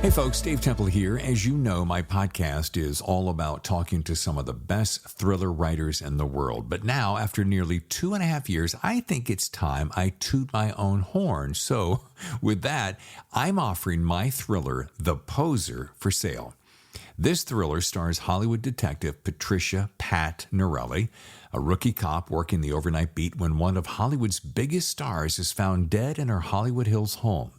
Hey folks, Dave Temple here. As you know, my podcast is all about talking to some of the best thriller writers in the world. But now, after nearly 2.5 years, I think it's time I toot my own horn. So with that, I'm offering my thriller, The Poser, for sale. This thriller stars Hollywood detective Patricia Pat Norelli, a rookie cop working the overnight beat when one of Hollywood's biggest stars is found dead in her Hollywood Hills home.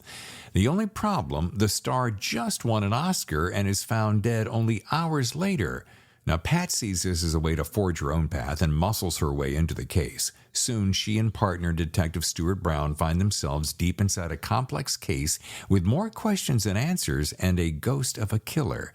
The only problem, the star just won an Oscar and is found dead only hours later. Now, Pat sees this as a way to forge her own path and muscles her way into the case. Soon, she and partner Detective Stuart Brown find themselves deep inside a complex case with more questions than answers and a ghost of a killer.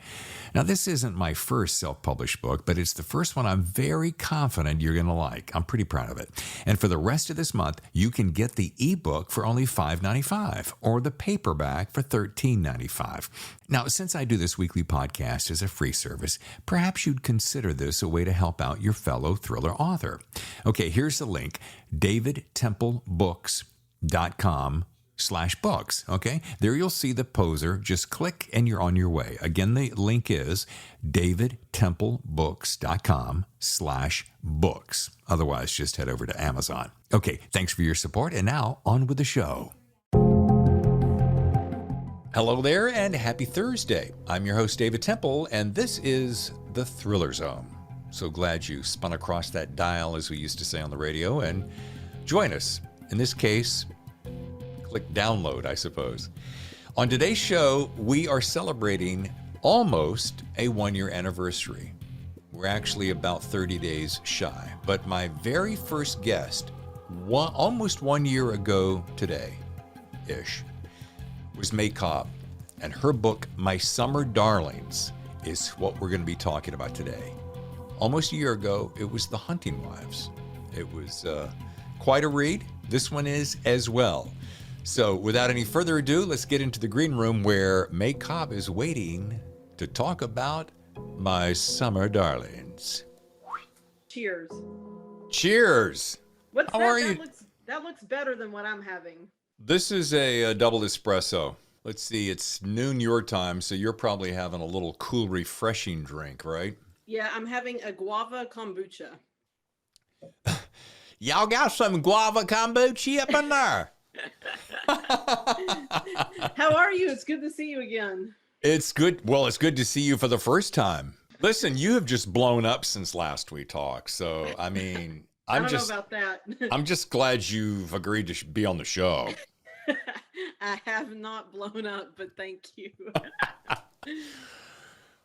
Now, this isn't my first self-published book, but it's the first one I'm very confident you're going to like. I'm pretty proud of it. And for the rest of this month, you can get the ebook for only $5.95 or the paperback for $13.95. Now, since I do this weekly podcast as a free service, perhaps you'd consider this a way to help out your fellow thriller author. Okay, here's the link, davidtemplebooks.com/books. Okay, there you'll see The Poser. Just click and you're on your way. Again, the link is davidtemplebooks.com/books. Otherwise, just head over to Amazon. Okay, thanks for your support. And now on with the show. Hello there and happy Thursday. I'm your host, David Temple, and this is The Thriller Zone. So glad you spun across that dial, as we used to say on the radio, and join us. In this case, click download, I suppose. On today's show, we are celebrating almost a 1-year anniversary. We're actually about 30 days shy, but my very first guest, almost 1 year ago today-ish, was Cobb, and her book, My Summer Darlings, is what we're going to be talking about today. Almost a year ago, it was The Hunting Wives. It was quite a read. This one is as well. So without any further ado, let's get into the green room where Cobb is waiting to talk about My Summer Darlings. Cheers. Cheers. What's How that? are you? That looks better than what I'm having. This is a double espresso. Let's see, it's noon your time, so you're probably having a little cool, refreshing drink, right? Yeah, I'm having a guava kombucha. Y'all got some guava kombucha up in there? How are you? It's good to see you again. It's good. Well, it's good to see you for the first time. Listen, you have just blown up since last we talked. So, I mean, I don't know about that. I'm just glad you've agreed to be on the show. I have not blown up, but thank you.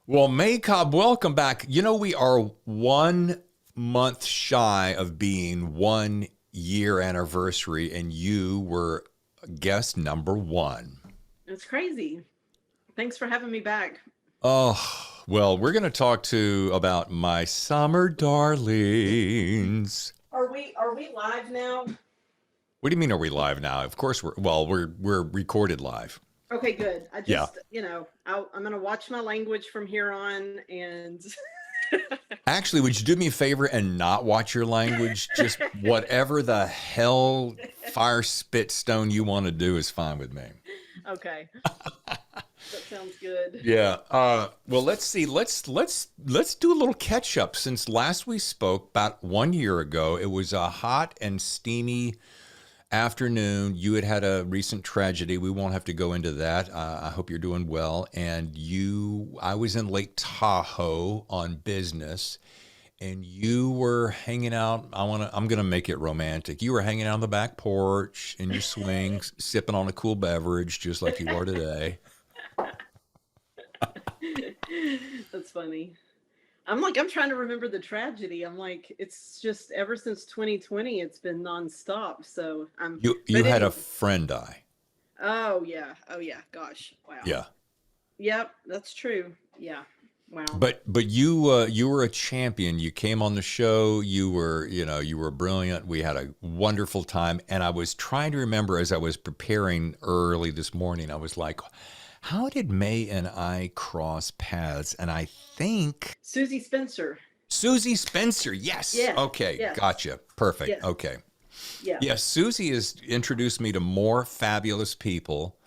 Well, Cobb, welcome back. You know, we are 1 month shy of being 1 year anniversary, and you were guest number 1. It's crazy. Thanks for having me back. Oh, well, we're going to talk about My Summer Darlings. Are we live now? What do you mean, are we live now? Of course we're recorded live. Okay, good. I'm going to watch my language from here on, and Actually, would you do me a favor and not watch your language? Just whatever the hell fire spit stone you want to do is fine with me. Okay. That sounds good. Yeah. Well, let's see. Let's do a little catch up. Since last we spoke about 1 year ago, it was a hot and steamy afternoon. You had a recent tragedy. We won't have to go into that. I hope you're doing well. And I was in Lake Tahoe on business, and you were hanging out. I'm gonna make it romantic. You were hanging out on the back porch in your swing, sipping on a cool beverage, just like you are today. That's funny. I'm trying to remember the tragedy. I'm like, it's just ever since 2020, it's been nonstop. So you had a friend die. Oh yeah. Gosh. Wow. Yeah. Yep. That's true. Yeah. Wow. But you were a champion. You came on the show. You were brilliant. We had a wonderful time. And I was trying to remember as I was preparing early this morning, I was like, how did May and I cross paths? And I think Susie Spencer. Yes. Yeah. Okay. Yes. Gotcha. Perfect. Yes. Okay. Yeah. Yes. Susie has introduced me to more fabulous people.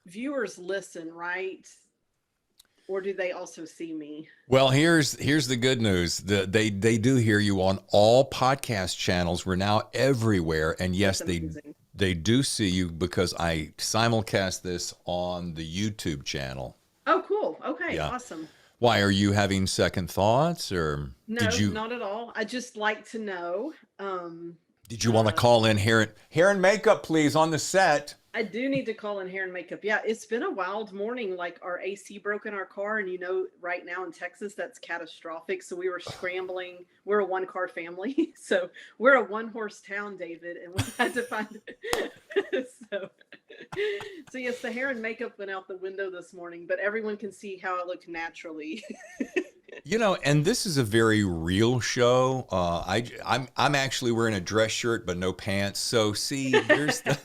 Viewers listen, right? Or do they also see me? Well, here's the good news. They do hear you on all podcast channels. We're now everywhere, and yes, That's amazing. they do see you because I simulcast this on the YouTube channel. Oh, cool. Okay, Yeah. awesome. Why are you having second thoughts, or No, not at all. I just like to know. did you want to call in hair and makeup, please, on the set? I do need to call in hair and makeup. Yeah, it's been a wild morning. Like our AC broke in our car, and right now in Texas, that's catastrophic. So we were scrambling. We're a one-car family, so we're a one-horse town, David, and we had to find. so, so yes, the hair and makeup went out the window this morning, but everyone can see how I look naturally. And this is a very real show. I'm actually wearing a dress shirt but no pants. So see, there's the.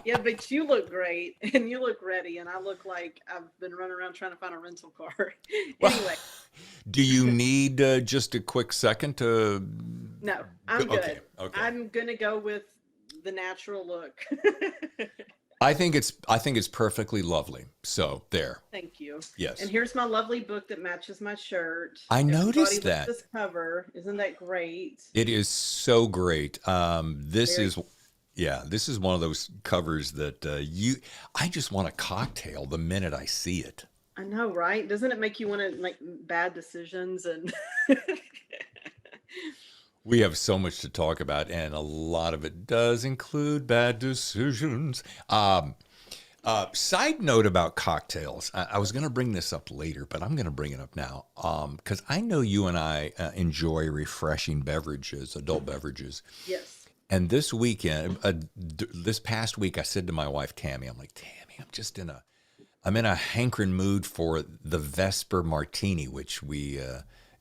Yeah, but you look great and you look ready, and I look like I've been running around trying to find a rental car. Anyway. Do you need just a quick second to? No, I'm good. Okay. I'm gonna go with the natural look. I think it's perfectly lovely. So there. Thank you. Yes. And here's my lovely book that matches my shirt. I noticed Everybody that. look at this cover. Isn't that great? It is so great. This is one of those covers that I just want a cocktail the minute I see it. I know, right? Doesn't it make you want to make bad decisions? And we have so much to talk about, and a lot of it does include bad decisions. Side note about cocktails. I was going to bring this up later, but I'm going to bring it up now because I know you and I enjoy refreshing beverages, adult beverages. yes. And this weekend, this past week, I said to my wife, Tammy, I'm like, Tammy, I'm in a hankering mood for the Vesper Martini, which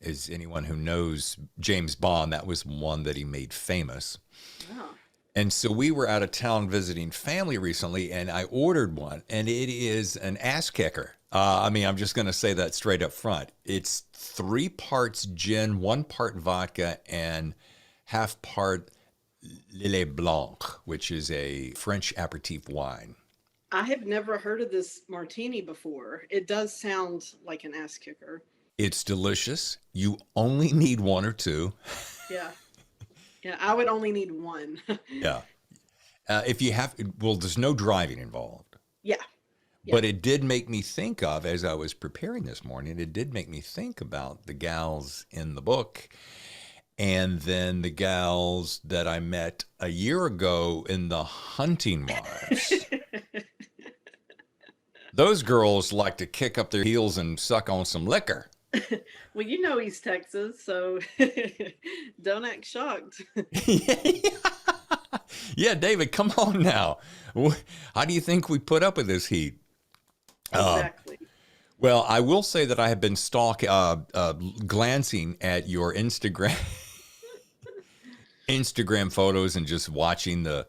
is anyone who knows James Bond, that was one that he made famous. Wow. And so we were out of town visiting family recently, and I ordered one, and it is an ass kicker. I'm just going to say that straight up front. It's 3 parts gin, 1 part vodka, and half part Lillet Blanc, which is a French aperitif wine. I have never heard of this martini before. It does sound like an ass kicker. It's delicious. You only need 1 or 2. Yeah. Yeah, I would only need 1. Yeah. If you have, there's no driving involved. Yeah. But it did make me think of, as I was preparing this morning, it did make me think about the gals in the book. And then the gals that I met a year ago in the hunting marsh. Those girls like to kick up their heels and suck on some liquor. Well, East Texas, so don't act shocked. Yeah, David, come on now. How do you think we put up with this heat? Exactly. Well, I will say that I have been glancing at your Instagram photos and just watching the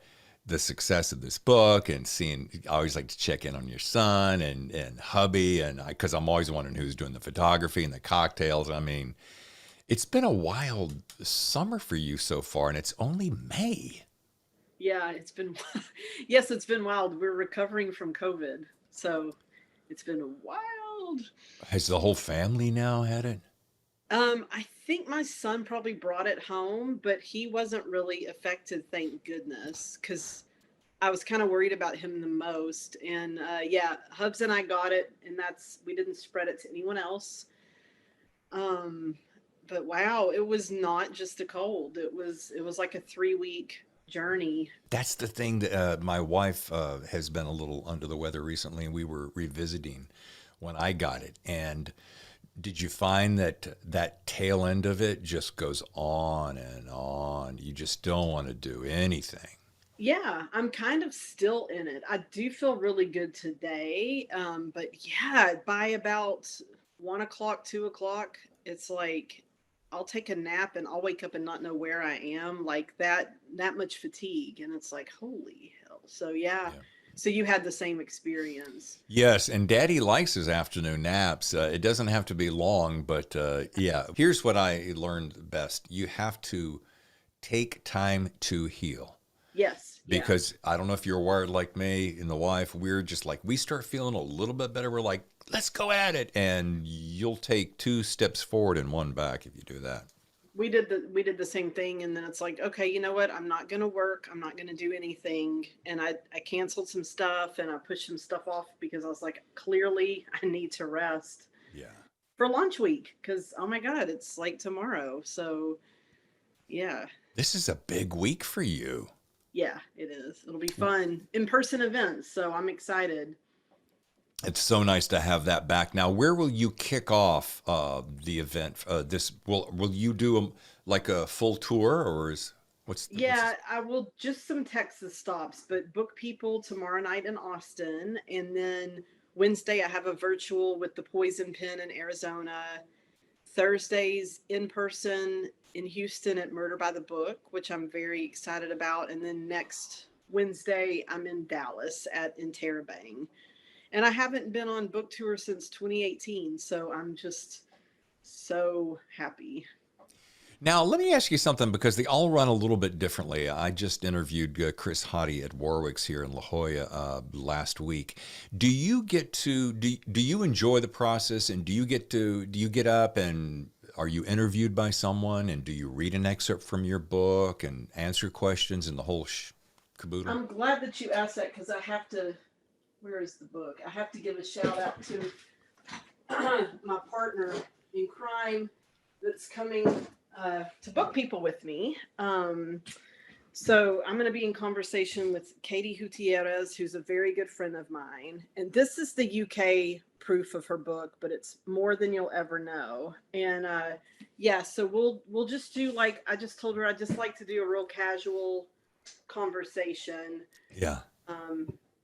success of this book and seeing. I always like to check in on your son and hubby, and because I'm always wondering who's doing the photography and the cocktails. I mean, it's been a wild summer for you so far, and it's only May. Yeah, it's been wild. We're recovering from COVID, so it's been wild. Has the whole family now had it? I think my son probably brought it home, but he wasn't really affected, thank goodness, because I was kind of worried about him the most. And Hubs and I got it, and we didn't spread it to anyone else. But wow, it was not just a cold. It was like a 3-week journey. That's the thing that my wife has been a little under the weather recently, and we were revisiting when I got it. And did you find that tail end of it just goes on and on? You just don't want to do anything. Yeah, I'm kind of still in it. I do feel really good today. But yeah, by about 1 o'clock, 2 o'clock, it's like I'll take a nap and I'll wake up and not know where I am, like that much fatigue. And it's like, holy hell. So yeah. So you had the same experience. Yes, and Daddy likes his afternoon naps. It doesn't have to be long, but yeah. Here's what I learned best. You have to take time to heal. Yes. Yeah. because I don't know if you're wired like me and the wife. We're just like, we start feeling a little bit better. We're like, let's go at it. And you'll take 2 steps forward and 1 back if you do that. We did the same thing, and then it's like, okay, you know what, I'm not going to work, I'm not going to do anything, and I canceled some stuff and I pushed some stuff off because I was like, clearly I need to rest Yeah. for launch week, because oh my god, it's like tomorrow. So yeah. This is a big week for you. Yeah, it is. It'll be fun in-person events, so I'm excited. It's so nice to have that back. Now, where will you kick off the event? This will you do like a full tour, or is what's Yeah, I will, just some Texas stops, but book people tomorrow night in Austin. And then Wednesday, I have a virtual with the Poison Pen in Arizona. Thursdays in person in Houston at Murder by the Book, which I'm very excited about. And then next Wednesday, I'm in Dallas at Interrobang. And I haven't been on book tour since 2018. So I'm just so happy. Now, let me ask you something because they all run a little bit differently. I just interviewed Chris Hottie at Warwick's here in La Jolla last week. Do you enjoy the process, and do you get up and are you interviewed by someone, and do you read an excerpt from your book and answer questions and the whole caboodle? I'm glad that you asked that, because I have to. Where is the book? I have to give a shout out to my partner in crime that's coming to book people with me. So I'm going to be in conversation with Katie Gutierrez, who's a very good friend of mine. And this is the UK proof of her book, but it's More Than You'll Ever Know. And yeah, so we'll just do, like, I just told her I just like to do a real casual conversation. Yeah.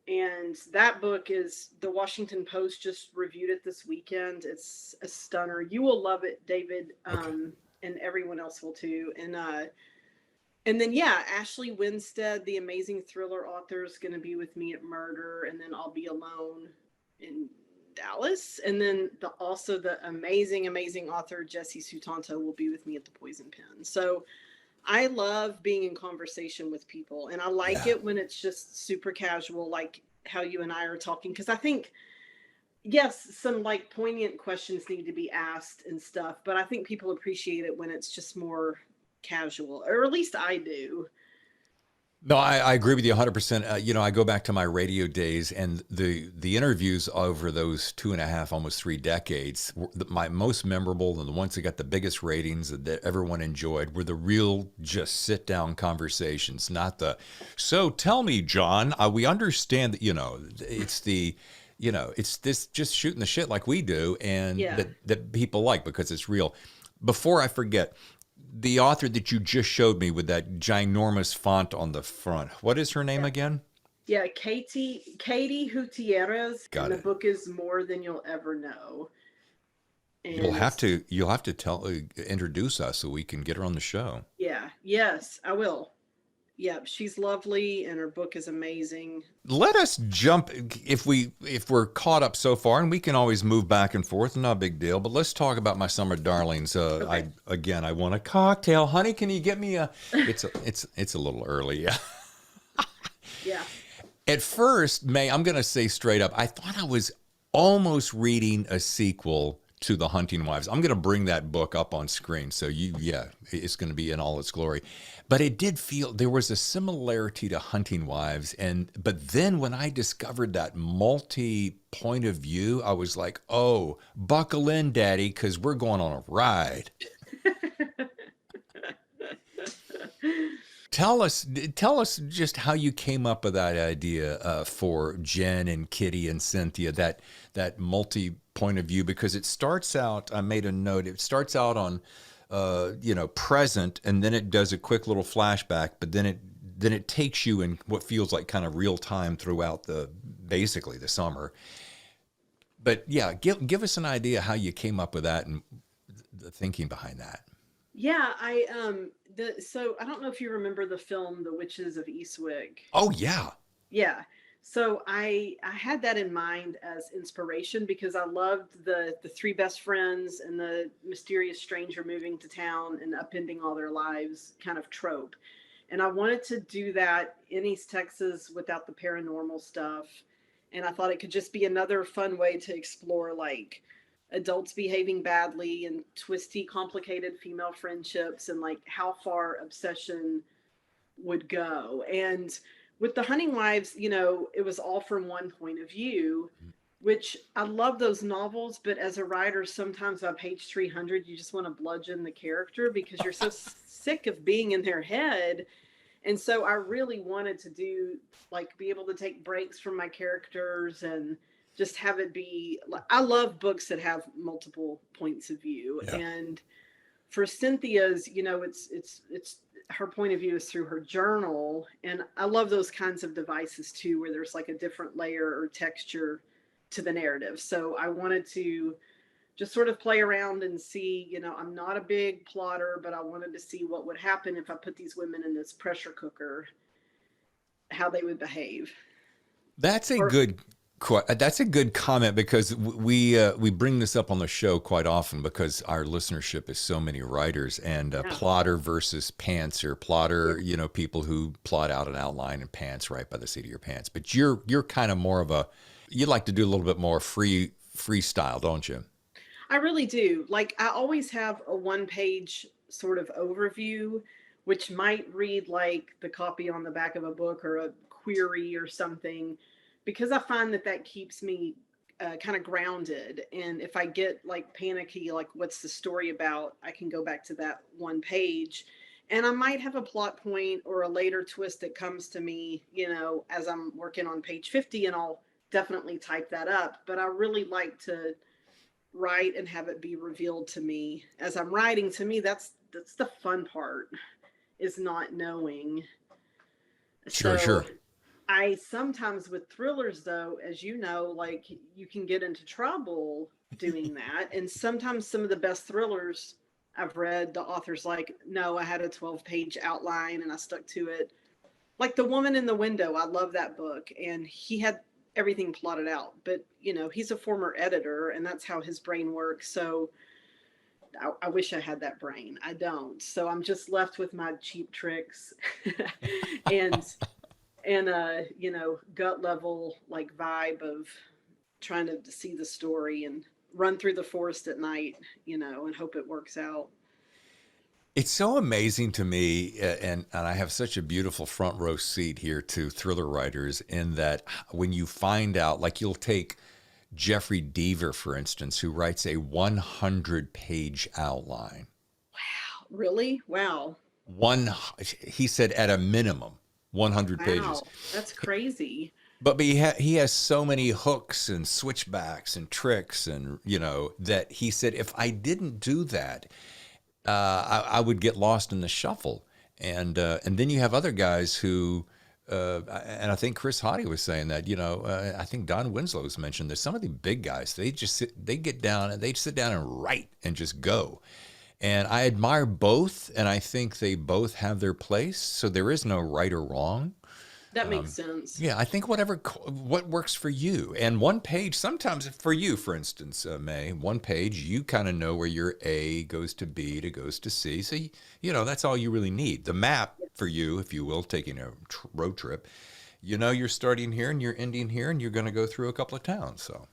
And that book is, the Washington Post just reviewed it this weekend. It's a stunner. You will love it, David. Okay. And everyone else will too. And then yeah, Ashley Winstead, the amazing thriller author, is going to be with me at Murder, and then I'll be alone in Dallas. And then also the amazing author Jesse Sutanto will be with me at the Poison Pen. So I love being in conversation with people, and I like Yeah. it when it's just super casual, like how you and I are talking, because I think, yes, some like poignant questions need to be asked and stuff, but I think people appreciate it when it's just more casual, or at least I do. No, I agree with you 100%. I go back to my radio days, and the interviews over those 2.5, almost 3 decades, my most memorable and the ones that got the biggest ratings that everyone enjoyed were the real, just sit down conversations, not the, so tell me, John, we understand that, it's this just shooting the shit like we do, and Yeah. that people like because it's real. Before I forget, the author that you just showed me with that ginormous font on the front, what is her name Yeah. again? Yeah, Katie Gutierrez, Got and the it. book is More Than You'll Ever Know. You'll And have it's, to you'll have to introduce us so we can get her on the show. yeah, yes, I will. Yeah, she's lovely, and her book is amazing. Let us jump if we're caught up so far, and we can always move back and forth, not a big deal. But let's talk about my summer darlings. Okay. I want a cocktail, honey. Can you get me a? It's a little early, yeah. Yeah. At first, May, I'm going to say straight up, I thought I was almost reading a sequel to The Hunting Wives. I'm going to bring that book up on screen. So it's going to be in all its glory. But it did feel there was a similarity to Hunting Wives. But then when I discovered that multi-point of view, I was like, oh, buckle in, Daddy, because we're going on a ride. Tell us just how you came up with that idea for Jen and Kitty and Cynthia, that multi-point of view, because it starts out, I made a note, it starts out on, present, and then it does a quick little flashback, but then it takes you in what feels like kind of real time throughout basically the summer. But yeah, give us an idea how you came up with that and the thinking behind that. Yeah, so I don't know if you remember the film The Witches of Eastwick. Oh yeah. Yeah. So I had that in mind as inspiration, because I loved the three best friends and the mysterious stranger moving to town and upending all their lives kind of trope. And I wanted to do that in East Texas without the paranormal stuff. And I thought it could just be another fun way to explore like adults behaving badly and twisty, complicated female friendships and like how far obsession would go. And with the Hunting Wives, you know, it was all from one point of view, which I love those novels. But as a writer, sometimes by page 300, you just want to bludgeon the character because you're so sick of being in their head. And so I really wanted to do like be able to take breaks from my characters and just have it be. I love books that have multiple points of view. Yeah. And for Cynthia's, you know, it's her point of view is through her journal. And I love those kinds of devices too, where there's like a different layer or texture to the narrative. So I wanted to just sort of play around and see, you know, I'm not a big plotter, but I wanted to see what would happen if I put these women in this pressure cooker, how they would behave. That's a good comment because we bring this up on the show quite often because our listenership is so many writers and plotter versus pantser. Plotter, you know, people who plot out an outline and pants right by the seat of your pants. But you're kind of more of you like to do a little bit more freestyle, don't you? I really do. Like I always have a one-page sort of overview, which might read like the copy on the back of a book or a query or something, because I find that keeps me kind of grounded. And if I get like panicky, like what's the story about, I can go back to that one page. And I might have a plot point or a later twist that comes to me, you know, as I'm working on page 50, and I'll definitely type that up. But I really like to write and have it be revealed to me as I'm writing. To me, that's the fun part, is not knowing. Sure. I sometimes with thrillers though, as you know, like you can get into trouble doing that. And sometimes some of the best thrillers I've read, the author's like, no, I had a 12-page outline and I stuck to it. Like The Woman in the Window, I love that book. And he had everything plotted out, but you know, he's a former editor and that's how his brain works. So I wish I had that brain. I don't. So I'm just left with my cheap tricks and you know, gut level like vibe of trying to see the story and run through the forest at night, you know, and hope it works out. It's so amazing to me, and I have such a beautiful front row seat here to thriller writers, in that when you find out, like you'll take Jeffrey Deaver, for instance, who writes a 100-page outline. Wow. Really? Wow. He said at a minimum 100 pages. That's crazy. But he has so many hooks and switchbacks and tricks, and you know, that he said if I didn't do that, I would get lost in the shuffle. And then you have other guys who, and I think Chris Hottie was saying that, you know, I think Don Winslow's mentioned that some of the big guys, they get down and they sit down and write and just go. And I admire both, and I think they both have their place. So there is no right or wrong. That makes sense. Yeah, I think what works for you. And one page, sometimes for you, for instance, May, one page, you kind of know where your A goes to B to goes to C. So, you know, that's all you really need. The map for you, if you will, taking a road trip, you know, you're starting here and you're ending here and you're going to go through a couple of towns. So.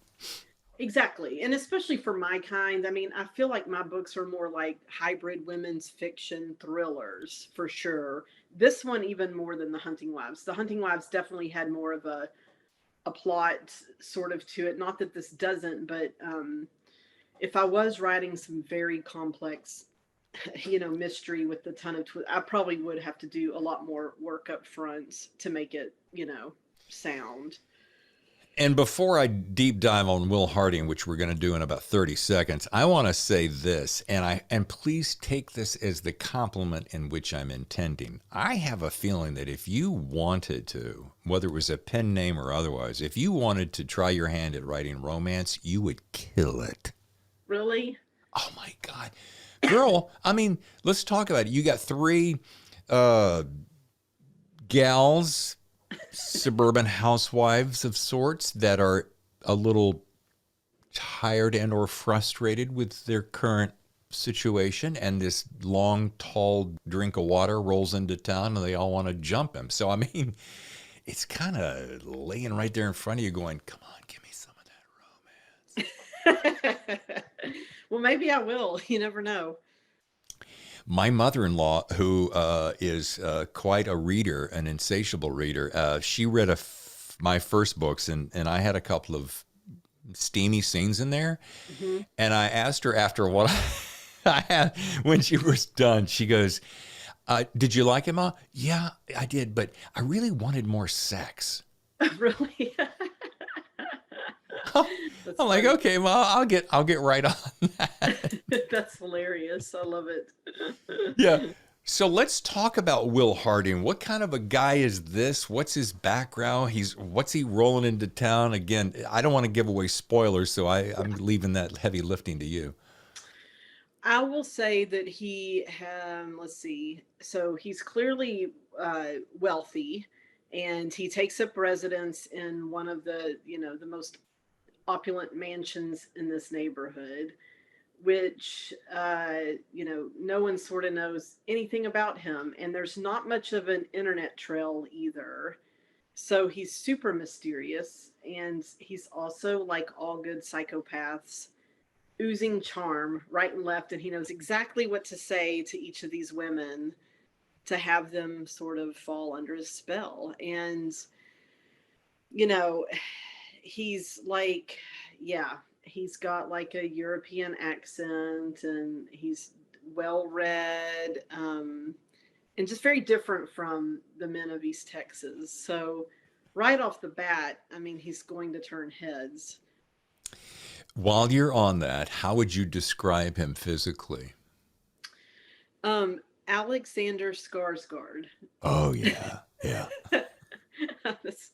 Exactly. And especially for my kind, I mean, I feel like my books are more like hybrid women's fiction thrillers for sure. This one, even more than The Hunting Wives. The Hunting Wives definitely had more of a plot sort of to it. Not that this doesn't, but if I was writing some very complex, you know, mystery with a ton of I probably would have to do a lot more work up front to make it, you know, sound. And before I deep dive on Will Harding, which we're going to do in about 30 seconds, I want to say this, and please take this as the compliment in which I'm intending. I have a feeling that if you wanted to, whether it was a pen name or otherwise, if you wanted to try your hand at writing romance, you would kill it. Really? Oh my God. Girl, I mean, let's talk about it. You got 3 gals, suburban housewives of sorts, that are a little tired and or frustrated with their current situation, and this long, tall drink of water rolls into town and they all want to jump him. So, I mean, it's kind of laying right there in front of you going, come on, give me some of that romance. Well, maybe I will. You never know. My mother-in-law, who is quite a reader, an insatiable reader, she read my first books, and I had a couple of steamy scenes in there. Hmm. And I asked her after what I had, when she was done, she goes, did you like it, Ma? Yeah, I did, but I really wanted more sex. Really? I'm That's like, funny. okay, Ma, I'll get right on that. That's hilarious. I love it. Yeah. So let's talk about Will Harding. What kind of a guy is this? What's his background? What's he rolling into town? Again, I don't want to give away spoilers, so I'm leaving that heavy lifting to you. I will say that let's see. So he's clearly wealthy, and he takes up residence in one of the most opulent mansions in this neighborhood, which, no one sort of knows anything about him. And there's not much of an internet trail either. So he's super mysterious. And he's also, like all good psychopaths, oozing charm right and left. And he knows exactly what to say to each of these women to have them sort of fall under his spell. And, you know, he's like, yeah, he's got like a European accent, and he's well read, and just very different from the men of East Texas. So, right off the bat, I mean, he's going to turn heads. While you're on that, how would you describe him physically? Um, Alexander Skarsgård. Oh, yeah. Yeah. that's,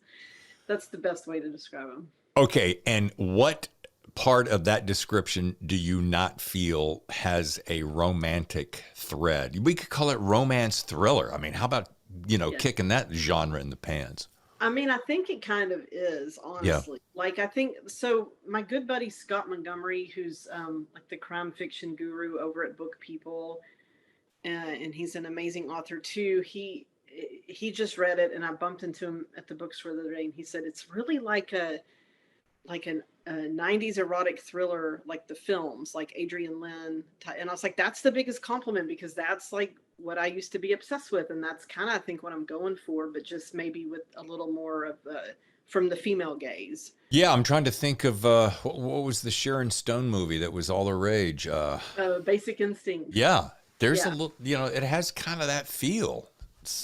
that's the best way to describe him. Okay. And what part of that description do you not feel has a romantic thread? We could call it romance thriller. I mean, how about, Yeah. kicking that genre in the pants? I mean, I think it kind of is, Yeah. honestly. Like, I think so. My good buddy Scott Montgomery, who's like the crime fiction guru over at Book People, and he's an amazing author too. He just read it, and I bumped into him at the bookstore the other day, and he said it's really like a 90s erotic thriller, like the films, like Adrian Lynn. And I was like, that's the biggest compliment, because that's like what I used to be obsessed with. And that's kind of, I think, what I'm going for, but just maybe with a little more of from the female gaze. Yeah. I'm trying to think of what was the Sharon Stone movie that was all the rage? Basic Instinct. Yeah. There's a Yeah. little, it has kind of that feel.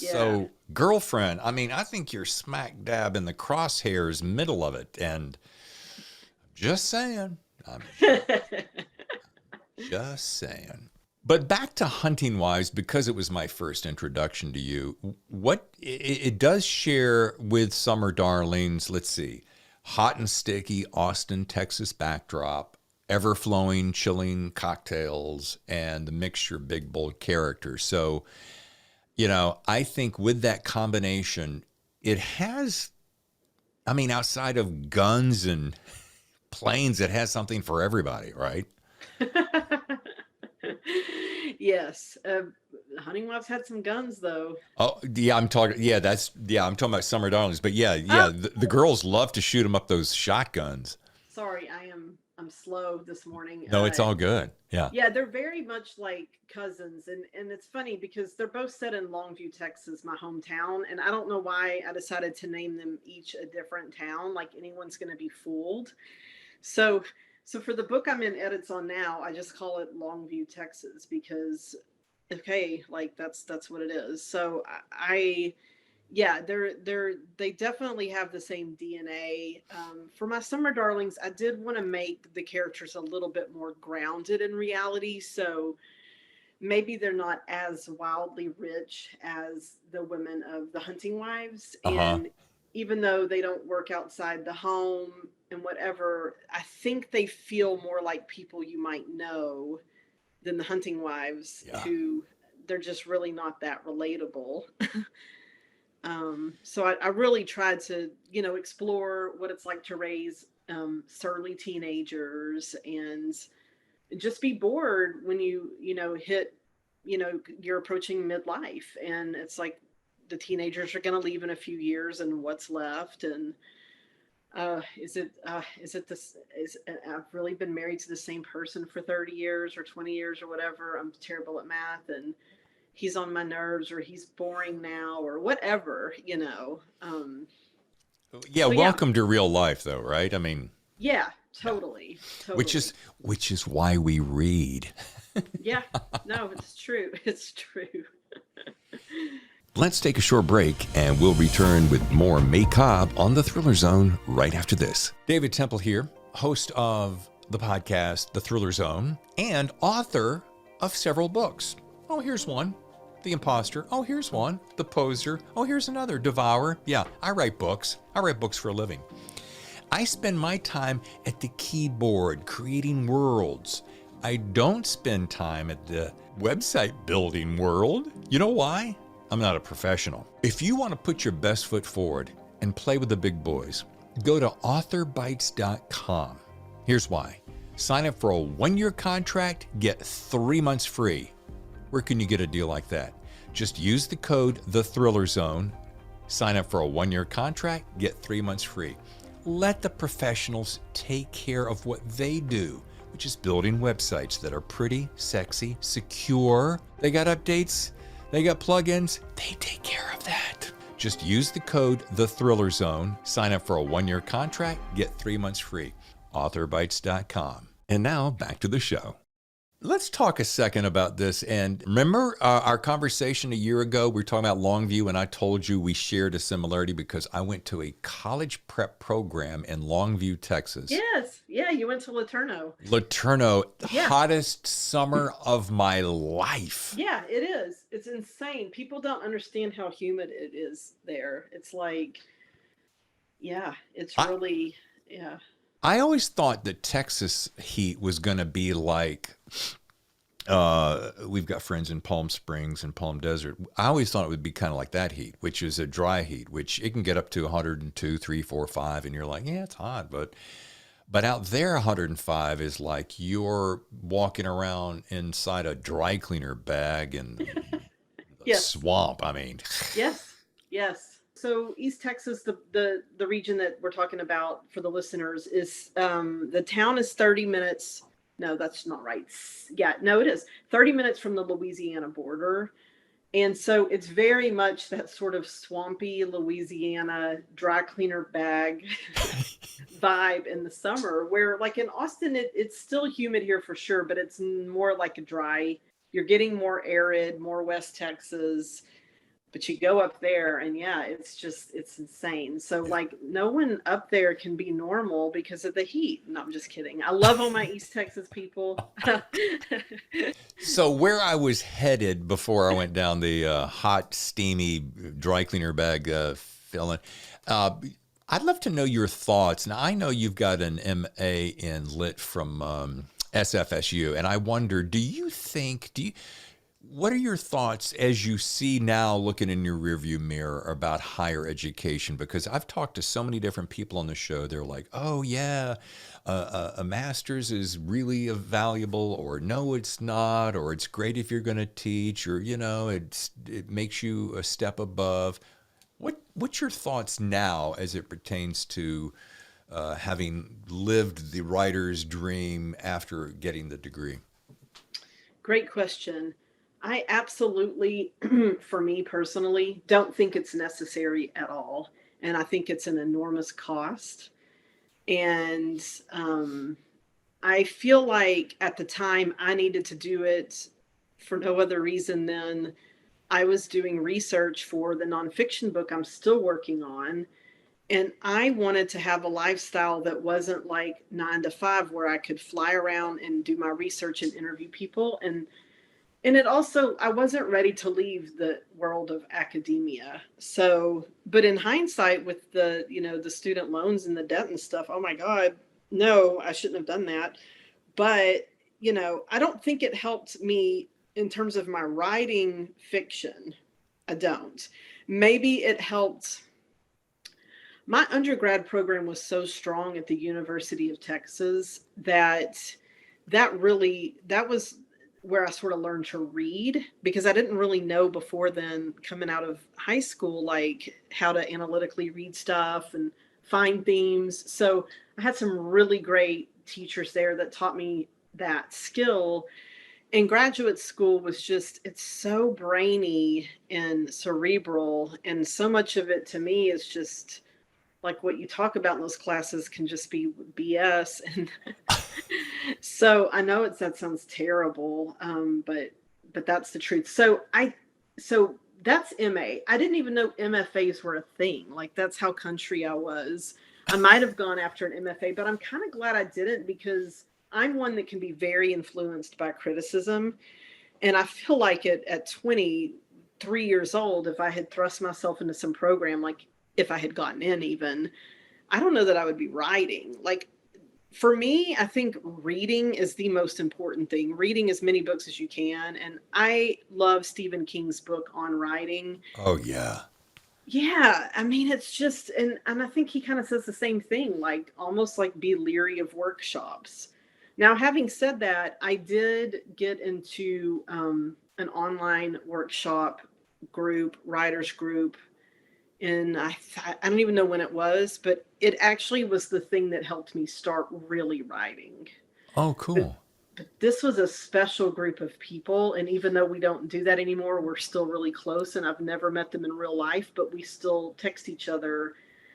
Yeah. So, girlfriend, I mean, I think you're smack dab in the crosshairs, middle of it. And just saying. I'm just saying. But back to Hunting Wives, because it was my first introduction to you, what it does share with Summer Darlings, let's see, hot and sticky Austin, Texas backdrop, ever flowing, chilling cocktails, and the mixture of big, bold characters. So, I think with that combination, it has, I mean, outside of guns and planes, it has something for everybody, right? Yes. Hunting Wives had some guns, though. Oh, yeah, I'm talking about Summer Darlings, but yeah, Oh, the girls love to shoot them up those shotguns. sorry, I'm slow this morning. No, it's all good. Yeah. Yeah, they're very much like cousins, and it's funny because they're both set in Longview, Texas, my hometown, and I don't know why I decided to name them each a different town, like anyone's going to be fooled. So so for the book I'm in edits on now, I just call it Longview, Texas, because okay, like that's what it is. So I yeah, they definitely have the same DNA. For my Summer Darlings, I did want to make the characters a little bit more grounded in reality, so maybe they're not as wildly rich as the women of the Hunting Wives. Uh-huh. And even though they don't work outside the home and whatever, I think they feel more like people you might know than the Hunting Wives, Yeah. who they're just really not that relatable. So I really tried to, explore what it's like to raise surly teenagers, and just be bored when you know, hit, you know, you're approaching midlife, and it's like the teenagers are going to leave in a few years, and what's left. And is it this is I've really been married to the same person for 30 years or 20 years or whatever. I'm terrible at math, and he's on my nerves, or he's boring now, or whatever, you know. Yeah, So yeah, welcome to real life, though, right? I mean, yeah, yeah. totally, Which is totally. which is why we read. Yeah, no, it's true. It's true. Let's take a short break, and we'll return with more May Cobb on the Thriller Zone right after this. David Temple here, host of the podcast, The Thriller Zone, and author of several books. Oh, here's one, The Imposter. Oh, here's one, The Poser. Oh, here's another, Devourer. Yeah, I write books. I write books for a living. I spend my time at the keyboard creating worlds. I don't spend time at the website building world. You know why? I'm not a professional. If you want to put your best foot forward and play with the big boys, go to authorbytes.com. Here's why. Sign up for a 1-year contract, get 3 months free. Where can you get a deal like that? Just use the code TheThrillerZone. Sign up for a 1-year contract, get 3 months free. Let the professionals take care of what they do, which is building websites that are pretty, sexy, secure. They got updates. They got plugins. They take care of that. Just use the code TheThrillerZone. Sign up for a 1-year contract. Get 3 months free. AuthorBytes.com. And now back to the show. Let's talk a second about this. And remember our conversation a year ago? We were talking about Longview, and I told you we shared a similarity because I went to a college prep program in Longview, Texas. Yes, yeah, you went to Laterno. Laterno, Yeah. hottest summer of my life. Yeah, it is. It's insane. People don't understand how humid it is there. It's like, yeah, it's I, really, yeah. I always thought that Texas heat was going to be like, we've got friends in Palm Springs and Palm Desert. I always thought it would be kind of like that heat, which is a dry heat, which it can get up to 102, 3, 4, 5, and you're like, yeah, it's hot, but out there, 105 is like you're walking around inside a dry cleaner bag in the Yes, swamp. I mean, yes, yes. So East Texas, the region that we're talking about for the listeners is the town is 30 minutes. No, that's not right. Yeah, no, it is 30 minutes from the Louisiana border. And so it's very much that sort of swampy Louisiana dry cleaner bag vibe in the summer, where like in Austin, it's still humid here for sure, but it's more like a dry, you're getting more arid, more West Texas. But you go up there and yeah, it's insane. So like no one up there can be normal because of the heat. No, I'm just kidding. I love all my East Texas people. so where I was headed before I went down the hot, steamy dry cleaner bag filling, I'd love to know your thoughts. Now, I know you've got an MA in Lit from SFSU, and I wonder, what are your thoughts as you see now looking in your rearview mirror about higher education? Because I've talked to so many different people on the show. They're like, oh, yeah, a master's is really valuable, or no, it's not, or it's great if you're going to teach, or, you know, it makes you a step above. What's your thoughts now as it pertains to having lived the writer's dream after getting the degree? Great question. I absolutely, for me personally, don't think it's necessary at all. And I think it's an enormous cost. And I feel like at the time I needed to do it for no other reason than I was doing research for the nonfiction book I'm still working on. And I wanted to have a lifestyle that wasn't like 9 to 5, where I could fly around and do my research and interview people. And it also, I wasn't ready to leave the world of academia. So, but in hindsight, with the, you know, the student loans and the debt and stuff, oh my God, no, I shouldn't have done that. But, you know, I don't think it helped me in terms of my writing fiction. I don't. Maybe it helped. My undergrad program was so strong at the University of Texas that that was where I sort of learned to read, because I didn't really know before then, coming out of high school, like how to analytically read stuff and find themes. So I had some really great teachers there that taught me that skill. And graduate school was just, it's so brainy and cerebral. And so much of it to me is just like what you talk about in those classes can just be BS. And so I know that sounds terrible, but that's the truth. So that's MA. I didn't even know MFAs were a thing. Like that's how country I was. I might have gone after an MFA, but I'm kind of glad I didn't, because I'm one that can be very influenced by criticism. And I feel like at 23 years old, if I had thrust myself into some program, like if I had gotten in even, I don't know that I would be writing. Like for me, I think reading is the most important thing. Reading as many books as you can. And I love Stephen King's book on writing. Oh, yeah. Yeah, I mean, it's just, and I think he kind of says the same thing, like almost like be leery of workshops. Now, having said that, I did get into an online workshop group, writers group, and I don't even know when it was, but it actually was the thing that helped me start really writing. Oh, But cool. but this was a special group of people, and even though we don't do that anymore, we're still really close, and I've never met them in real life, but we still text each other,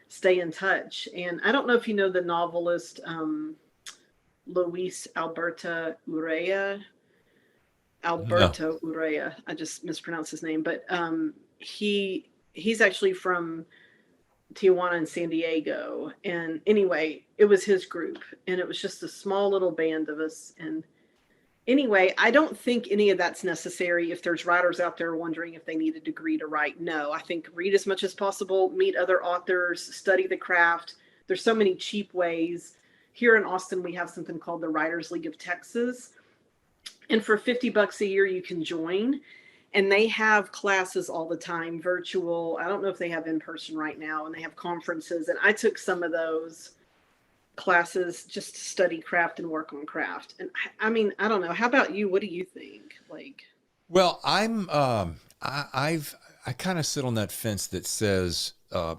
stay in touch. And I don't know if you know the novelist Luis No. Alberto Urrea. I just mispronounced his name, but he's actually from Tijuana and San Diego. And anyway, it was his group, and it was just a small little band of us. And anyway, I don't think any of that's necessary. If there's writers out there wondering if they need a degree to write, no. I think read as much as possible, meet other authors, study the craft. There's so many cheap ways. Here in Austin, we have something called the Writers League of Texas. And for $50 a year, you can join. And they have classes all the time, virtual. I don't know if they have in person right now, and they have conferences. And I took some of those classes just to study craft and work on craft. And I mean, I don't know. How about you? What do you think? Like, Well, I kind of sit on that fence that says,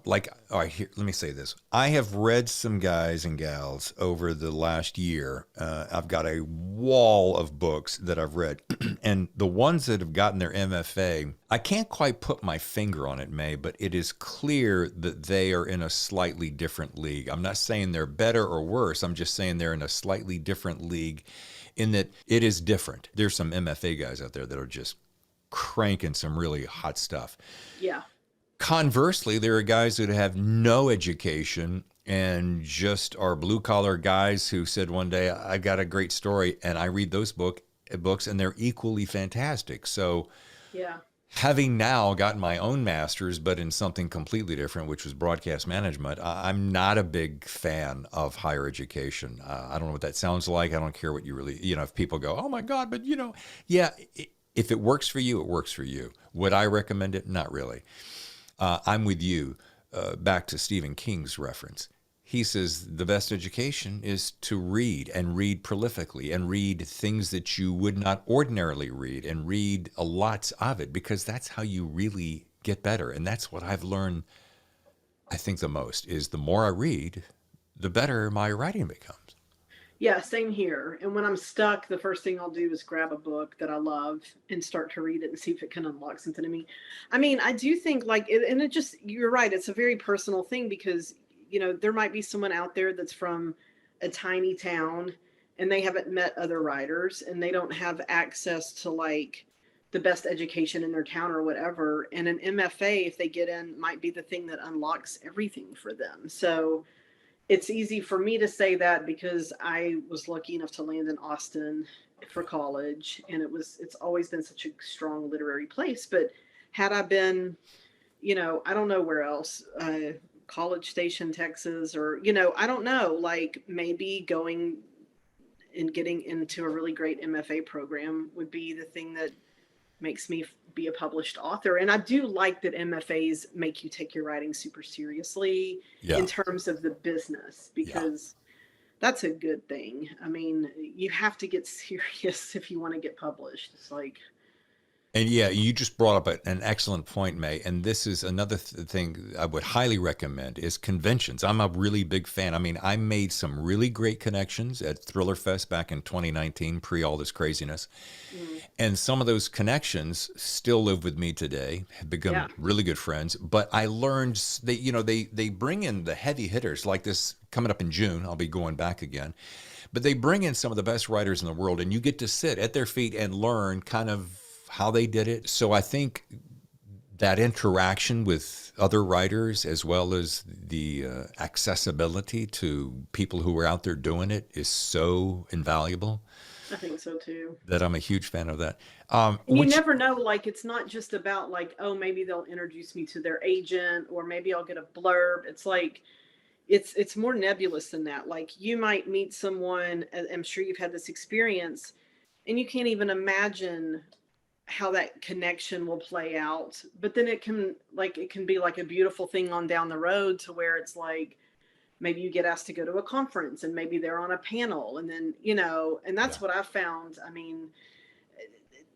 like, all right, here, let me say this. I have read some guys and gals over the last year. I've got a wall of books that I've read, and the ones that have gotten their MFA, I can't quite put my finger on it, May, but it is clear that they are in a slightly different league. I'm not saying they're better or worse. I'm just saying they're in a slightly different league in that it is different. There's some MFA guys out there that are just cranking some really hot stuff. yeah. Conversely, there are guys that have no education and just are blue collar guys who said one day, I got a great story, and I read those books and they're equally fantastic. So Yeah. having now gotten my own master's, but in something completely different, which was broadcast management, I'm not a big fan of higher education. I don't know what that sounds like. I don't care what you really, if people go, oh my God, but yeah, if it works for you, it works for you. Would I recommend it? Not really. I'm with you. Back to Stephen King's reference. He says the best education is to read, and read prolifically, and read things that you would not ordinarily read, and read a lots of it, because that's how you really get better. And that's what I've learned, I think, the most, is the more I read, the better my writing becomes. Yeah, same here. And when I'm stuck, the first thing I'll do is grab a book that I love and start to read it and see if it can unlock something in me. I mean, I do think like it, and it just, you're right, it's a very personal thing, because, there might be someone out there that's from a tiny town and they haven't met other writers, and they don't have access to like the best education in their town or whatever. And an MFA, if they get in, might be the thing that unlocks everything for them. So, it's easy for me to say that because I was lucky enough to land in Austin for college, and it's always been such a strong literary place. But had I been, I don't know where else, College Station, Texas, or, I don't know, like maybe going and getting into a really great MFA program would be the thing that makes me be a published author. And I do like that MFAs make you take your writing super seriously Yeah. in terms of the business, Yeah. because that's a good thing. I mean, you have to get serious if you want to get published. It's like, And yeah, you just brought up an excellent point, May. And this is another thing I would highly recommend is conventions. I'm a really big fan. I mean, I made some really great connections at Thriller Fest back in 2019, pre all this craziness. mm, And some of those connections still live with me today, have yeah, become really good friends. But I learned they bring in the heavy hitters like this coming up in June. I'll be going back again. But they bring in some of the best writers in the world, and you get to sit at their feet and learn kind of how they did it. So I think that interaction with other writers, as well as the accessibility to people who are out there doing it, is so invaluable I think so too. that I'm a huge fan of that. And you Which, never know, like, it's not just about, like, oh, maybe they'll introduce me to their agent, or maybe I'll get a blurb. It's like, it's more nebulous than that. Like, you might meet someone, and I'm sure you've had this experience, and you can't even imagine how that connection will play out. But then it can be like a beautiful thing on down the road, to where it's like, maybe you get asked to go to a conference, and maybe they're on a panel, and then, and yeah, that's what I found. I mean,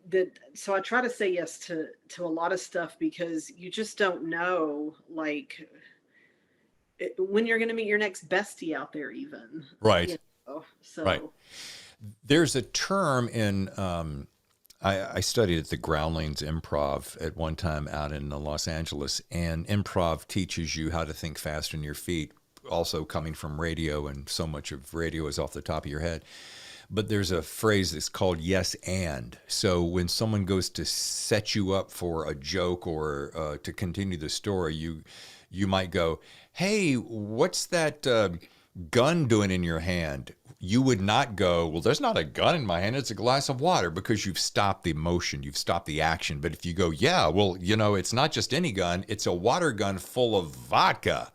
that so I try to say yes to a lot of stuff, because you just don't know, like, when you're going to meet your next bestie out there, even, right, right. so There's a term in, I studied at the Groundlings Improv at one time out in Los Angeles, and improv teaches you how to think fast on your feet, also coming from radio, and so much of radio is off the top of your head. But there's a phrase that's called yes and. So when someone goes to set you up for a joke or to continue the story, you might go, "Hey, what's that gun doing in your hand?" You would not go, "Well, there's not a gun in my hand. It's a glass of water," because you've stopped the motion, you've stopped the action. But if you go, "Yeah, well, it's not just any gun, it's a water gun full of vodka,"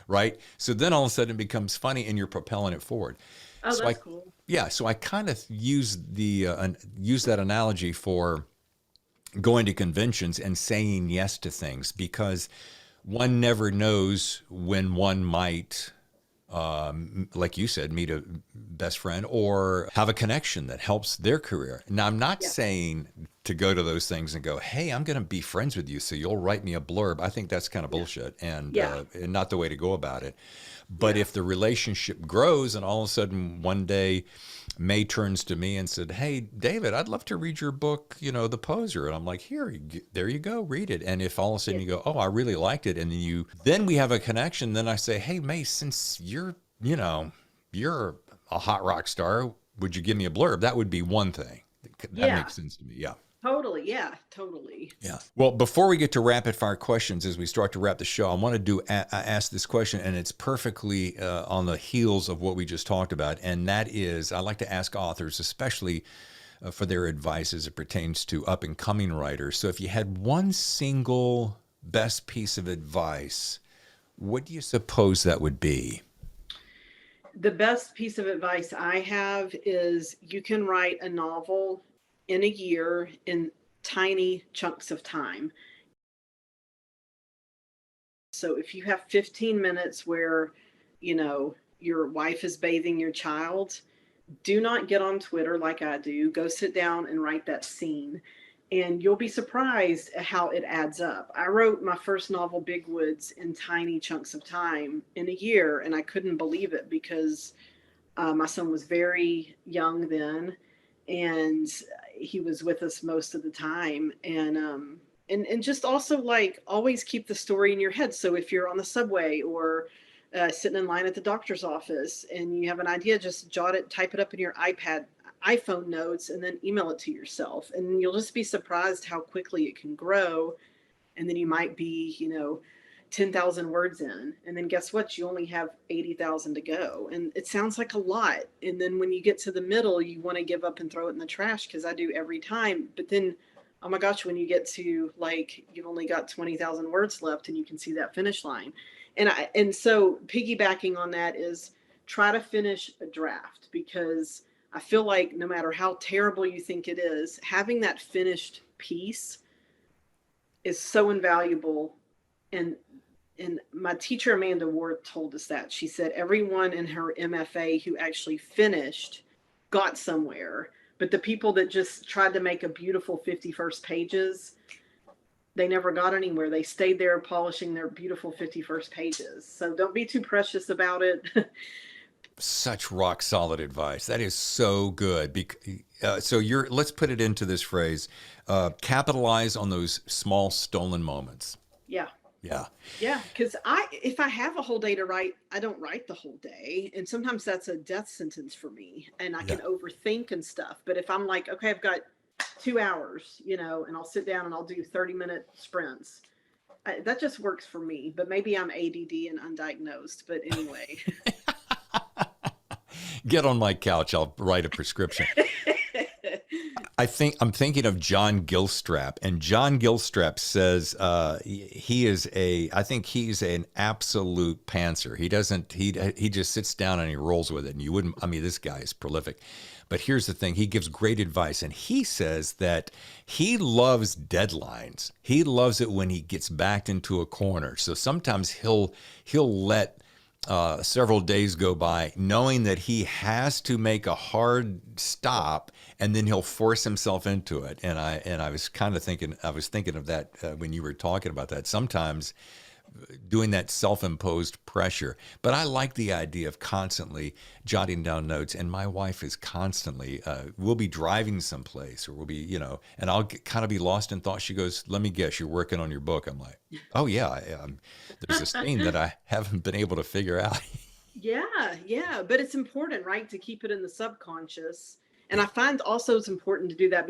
right? So then all of a sudden it becomes funny and you're propelling it forward. oh, So that's cool. so I kind of use that analogy for going to conventions and saying yes to things, because one never knows when one might, like you said, meet a best friend or have a connection that helps their career. Now, I'm not Yeah, saying to go to those things and go, "Hey, I'm going to be friends with you, so you'll write me a blurb." I think that's kind of yeah, bullshit yeah, and not the way to go about it. But yeah, if the relationship grows and all of a sudden one day May turns to me and said, "Hey, David, I'd love to read your book, The Poser." And I'm like, "Here, there you go, read it." And if all of a sudden yeah, you go, "Oh, I really liked it," and then we have a connection, then I say, "Hey, May, since you're a hot rock star, would you give me a blurb?" That would be one thing. That yeah, makes sense to me. Yeah. totally, yeah, totally. Yeah. Well, before we get to rapid fire questions, as we start to wrap the show, I want to ask this question, and it's perfectly on the heels of what we just talked about. And that is, I like to ask authors, especially for their advice as it pertains to up and coming writers. So if you had one single best piece of advice, what do you suppose that would be? The best piece of advice I have is, you can write a novel in a year in tiny chunks of time. So if you have 15 minutes where, your wife is bathing your child, do not get on Twitter like I do. Go sit down and write that scene. And you'll be surprised at how it adds up. I wrote my first novel, Big Woods, in tiny chunks of time in a year, and I couldn't believe it, because my son was very young then, and he was with us most of the time. And just also, like, always keep the story in your head. So if you're on the subway, or sitting in line at the doctor's office, and you have an idea, just jot it, type it up in your iPhone notes, and then email it to yourself. And you'll just be surprised how quickly it can grow. And then you might be, 10,000 words in. And then guess what? You only have 80,000 to go. And it sounds like a lot. And then when you get to the middle, you want to give up and throw it in the trash, because I do every time. But then, oh my gosh, when you get to, like, you've only got 20,000 words left, and you can see that finish line. And so piggybacking on that is, try to finish a draft, because I feel like no matter how terrible you think it is, having that finished piece is so invaluable. And and my teacher, Amanda Ward, told us that. She said everyone in her MFA who actually finished got somewhere. But the people that just tried to make a beautiful 51st pages, they never got anywhere. They stayed there polishing their beautiful 51st pages. So don't be too precious about it. Such rock solid advice. That is so good. Let's put it into this phrase: capitalize on those small stolen moments. Yeah. Yeah. Yeah, because if I have a whole day to write, I don't write the whole day, and sometimes that's a death sentence for me, and I Yeah. can overthink and stuff. But if I'm like, okay, I've got 2 hours, and I'll sit down and I'll do 30-minute sprints. That just works for me. But maybe I'm ADD and undiagnosed. But anyway. Get on my couch. I'll write a prescription. I'm thinking of John Gilstrap, and John Gilstrap says I think he's an absolute pantser. He just sits down and he rolls with it, and this guy is prolific. But here's the thing, he gives great advice, and he says that he loves deadlines. He loves it when he gets backed into a corner. So sometimes he'll let several days go by knowing that he has to make a hard stop, and then he'll force himself into it. And I was thinking of that when you were talking about that. Sometimes doing that self-imposed pressure. But I like the idea of constantly jotting down notes. And my wife is constantly, we'll be driving someplace, or we'll be, and I'll kind of be lost in thought. She goes, "Let me guess, you're working on your book." I'm like, "Oh yeah, there's a scene that I haven't been able to figure out." Yeah. But it's important, right, to keep it in the subconscious. And I find also it's important to do that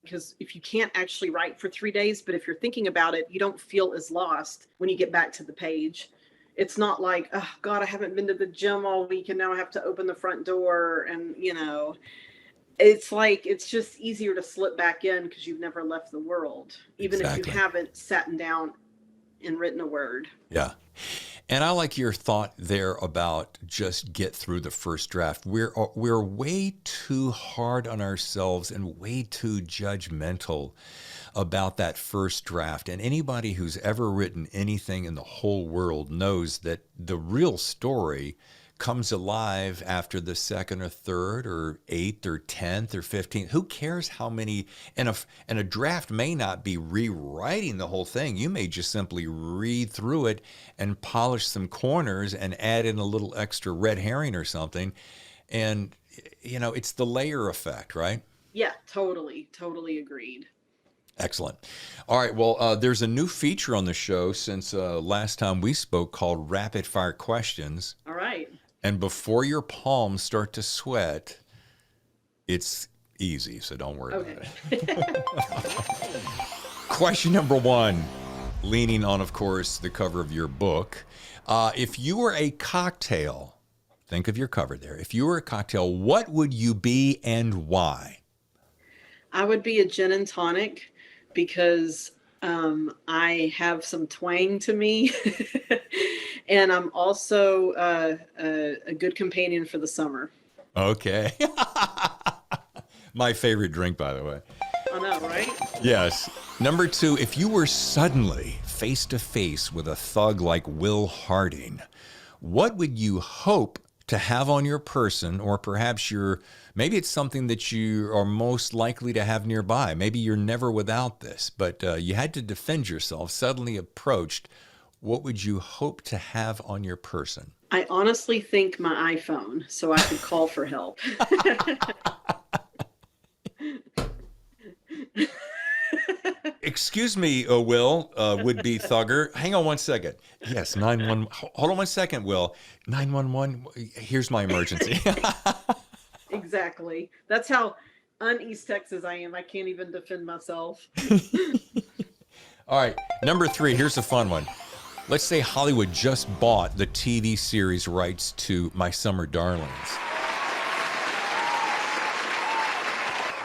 because if you can't actually write for 3 days, but if you're thinking about it, you don't feel as lost when you get back to the page. It's not like, oh God, I haven't been to the gym all week and now I have to open the front door. And, it's like, it's just easier to slip back in because you've never left the world, even if you haven't sat down and written a word. Yeah. And I like your thought there about just get through the first draft. We're way too hard on ourselves and way too judgmental about that first draft. And anybody who's ever written anything in the whole world knows that the real story comes alive after the second or third or eighth or 10th or 15th. Who cares how many? And a draft may not be rewriting the whole thing. You may just simply read through it and polish some corners and add in a little extra red herring or something. And, it's the layer effect, right? Yeah, totally agreed. Excellent. All right. Well, there's a new feature on the show since last time we spoke called Rapid Fire Questions. All right. And before your palms start to sweat, it's easy, so don't worry about it. Question number 1, leaning on, of course, the cover of your book. If you were a cocktail, think of your cover there. If you were a cocktail, what would you be and why? I would be a gin and tonic because I have some twang to me. And I'm also a good companion for the summer. Okay. My favorite drink, by the way. I know, right? Yes. Number 2, if you were suddenly face to face with a thug like Will Harding, what would you hope to have on your person, or perhaps maybe it's something that you are most likely to have nearby. Maybe you're never without this, but you had to defend yourself, suddenly approached. What would you hope to have on your person? I honestly think my iPhone, so I could call for help. Excuse me, Will, would-be thugger. Hang on one second. Yes, 911. Hold on one second, Will. 911, here's my emergency. Exactly. That's how un-East Texas I am. I can't even defend myself. All right, number 3, here's a fun one. Let's say Hollywood just bought the TV series rights to My Summer Darlings.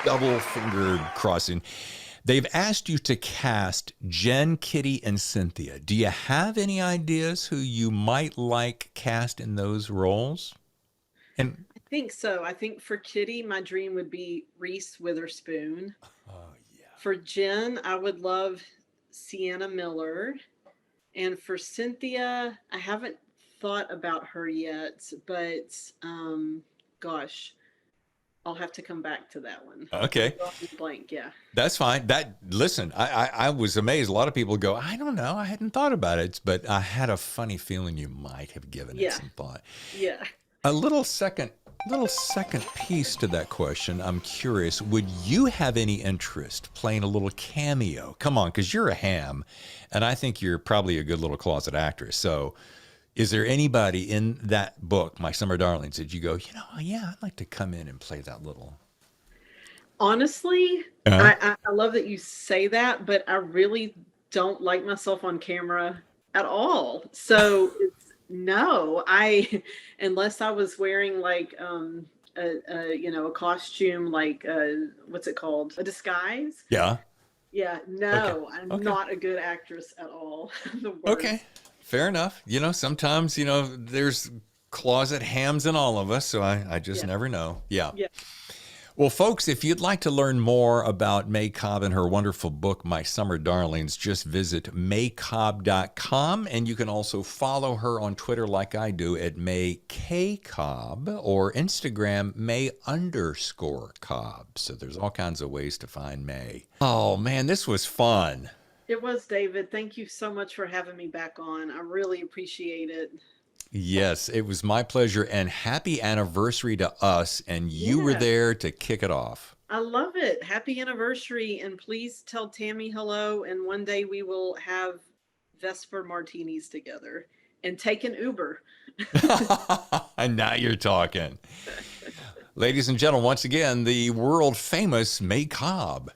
Double finger crossing. They've asked you to cast Jen, Kitty, and Cynthia. Do you have any ideas who you might like cast in those roles? And I think so. I think for Kitty, my dream would be Reese Witherspoon. oh yeah. For Jen, I would love Sienna Miller. And for Cynthia, I haven't thought about her yet, but gosh, I'll have to come back to that one. Okay. Blank, yeah. That's fine. Listen, I was amazed. A lot of people go, I don't know. I hadn't thought about it, but I had a funny feeling you might have given it some thought. Yeah. A little second piece to that question. I'm curious, would you have any interest playing a little cameo? Come on, because you're a ham, and I think you're probably a good little closet actress. So is there anybody in that book, My Summer Darlings, that you go, yeah, I'd like to come in and play that little? Honestly, I love that you say that, but I really don't like myself on camera at all. So no, unless I was wearing like a costume, like what's it called? A disguise. Yeah. Yeah. No, okay. I'm not a good actress at all. The worst. Okay. Fair enough. Sometimes, there's closet hams in all of us, so I just never know. Yeah. Well, folks, if you'd like to learn more about May Cobb and her wonderful book, My Summer Darlings, just visit maycobb.com, and you can also follow her on Twitter like I do at maykcobb or Instagram May_Cobb. So there's all kinds of ways to find May. Oh, man, this was fun. It was, David. Thank you so much for having me back on. I really appreciate it. Yes, it was my pleasure, and happy anniversary to us, and you were there to kick it off. I love it. Happy anniversary, and please tell Tammy hello, and one day we will have Vesper martinis together and take an Uber. And now you're talking. Ladies and gentlemen, once again, the world famous May Cobb.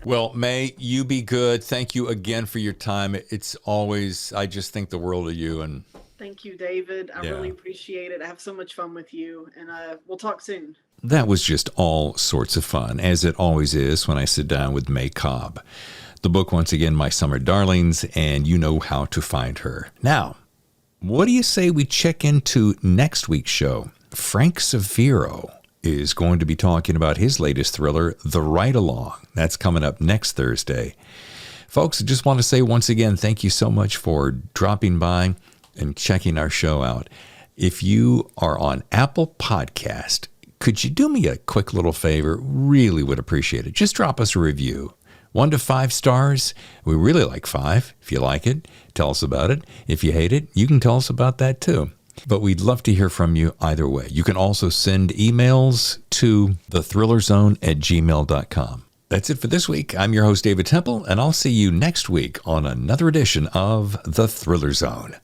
Well, May, you be good. Thank you again for your time. It's always, I just think the world of you. And thank you, David. I really appreciate it. I have so much fun with you, and we'll talk soon. That was just all sorts of fun, as it always is when I sit down with May Cobb. The book, once again, My Summer Darlings, and you know how to find her. Now, what do you say we check into next week's show? Frank Severo is going to be talking about his latest thriller, The Ride Along. That's coming up next Thursday. Folks, I just want to say once again, thank you so much for dropping by and checking our show out. If you are on Apple Podcast, could you do me a quick little favor? Really would appreciate it. Just drop us a review. 1 to 5 stars. We really like 5. If you like it, tell us about it. If you hate it, you can tell us about that too. But we'd love to hear from you either way. You can also send emails to thethrillerzone@gmail.com. That's it for this week. I'm your host, David Temple, and I'll see you next week on another edition of The Thriller Zone.